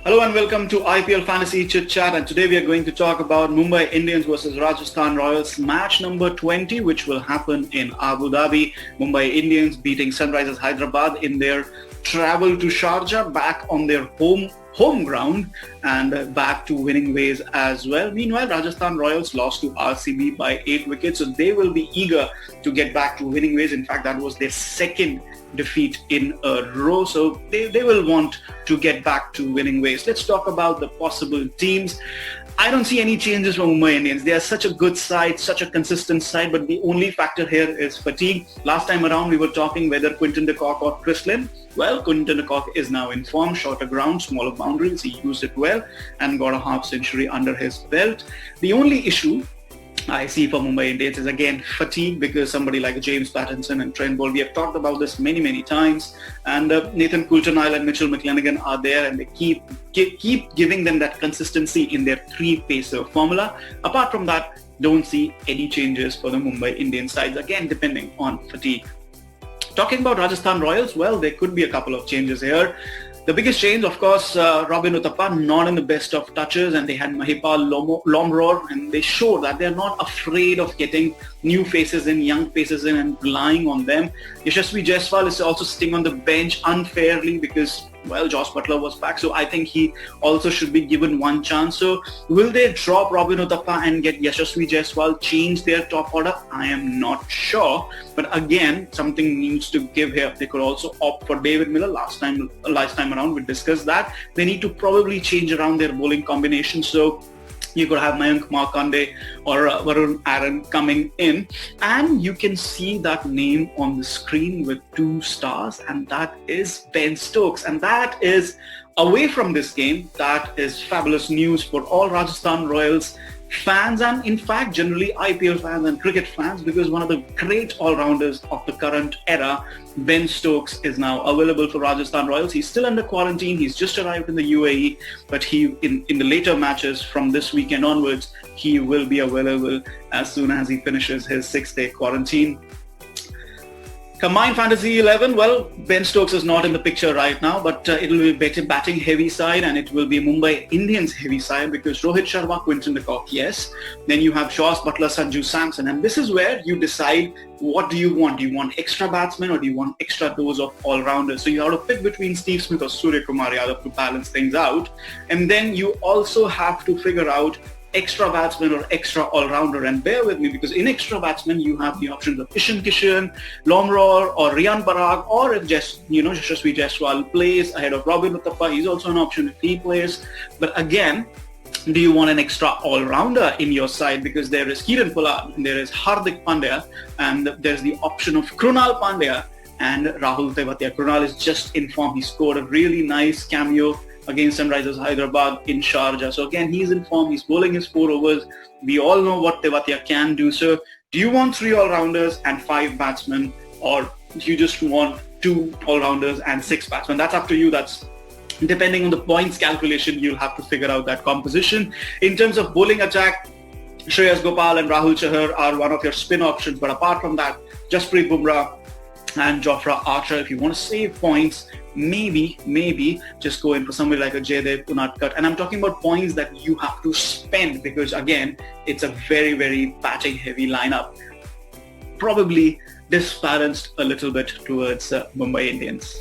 Hello and welcome to IPL Fantasy ChitChat, and today we are going to talk about Mumbai Indians versus Rajasthan Royals match number 20, which will happen in Abu Dhabi. Mumbai Indians beating Sunrisers Hyderabad in their travel to Sharjah, back on their home ground and back to winning ways as well. Meanwhile, Rajasthan Royals lost to RCB by 8 wickets, so they will be eager to get back to winning ways. In fact, that was their second defeat in a row, so they will want to get back to winning ways. Let's talk about the possible teams. I don't see any changes for Mumbai Indians. They are such a good side, such a consistent side, but the only factor here is fatigue. Last time around, we were talking whether Quinton de Kock or Chris Lynn. Well, Quinton de Kock is now in form, shorter ground, smaller boundaries. He used it well and got a half century under his belt. The only issue I see for Mumbai Indians is again fatigue, because somebody like James Pattinson and Trent Bolt, we have talked about this many times, and Nathan Coulter-Nile and Mitchell McClenaghan are there, and they keep giving them that consistency in their three-pacer formula. Apart from that, don't see any changes for the Mumbai Indian sides, again depending on fatigue. Talking about Rajasthan Royals, well, there could be a couple of changes here. The biggest change, of course, Robin Uthappa not in the best of touches, and they had Mahipal Lomror, and they show that they're not afraid of getting new faces in, young faces in, and relying on them. Yashasvi Jaiswal is also sitting on the bench unfairly because, well, Josh Butler was back, so I think he also should be given one chance. So will they drop Robin Uthappa and get Yashasvi Jaiswal, change their top order? I am not sure, but again, something needs to give here. They could also opt for David Miller. Last time around we discussed that. They need to probably change around their bowling combination. So you could have Mayank Markande or Varun Aaron coming in, and you can see that name on the screen with 2 stars, and that is Ben Stokes, and that is away from this game. That is fabulous news for all Rajasthan Royals fans, and in fact generally IPL fans and cricket fans, because one of the great all-rounders of the current era, Ben Stokes, is now available for Rajasthan Royals. He's still under quarantine. He's just arrived in the UAE, but he in the later matches from this weekend onwards, he will be available as soon as he finishes his 6-day quarantine. Combined Fantasy 11, well, Ben Stokes is not in the picture right now, but it will be batting heavy side, and it will be Mumbai Indians heavy side, because Rohit Sharma, Quinton de Kock, yes. Then you have Josh Butler, Sanju Samson, and this is where you decide what do you want. Do you want extra batsmen or do you want extra dose of all-rounders? So you have to pick between Steve Smith or Surya Kumar Yadav to balance things out. And then you also have to figure out extra batsman or extra all-rounder, and bear with me, because in extra batsman you have the options of Ishan Kishan, Lomror or Riyan Parag, or if Yashasvi Jaiswal plays ahead of Robin Uthappa, he's also an option if he plays. But again, do you want an extra all-rounder in your side? Because there is Kiran Pollard, there is Hardik Pandya, and there's the option of Krunal Pandya and Rahul Tewatia. Krunal is just in form. He scored a really nice cameo against Sunrisers Hyderabad in Sharjah. So again, he's in form. He's bowling his 4 overs. We all know what Tewatia can do. So do you want 3 all-rounders and 5 batsmen, or do you just want 2 all-rounders and 6 batsmen? That's up to you. That's depending on the points calculation. You'll have to figure out that composition. In terms of bowling attack, Shreyas Gopal and Rahul Chahar are one of your spin options. But apart from that, Jasprit Bumrah and Jofra Archer, if you want to save points, maybe just go in for somebody like a Jaydev Unadkat. And I'm talking about points that you have to spend, because again, it's a very batting heavy lineup, probably disbalanced a little bit towards Mumbai Indians.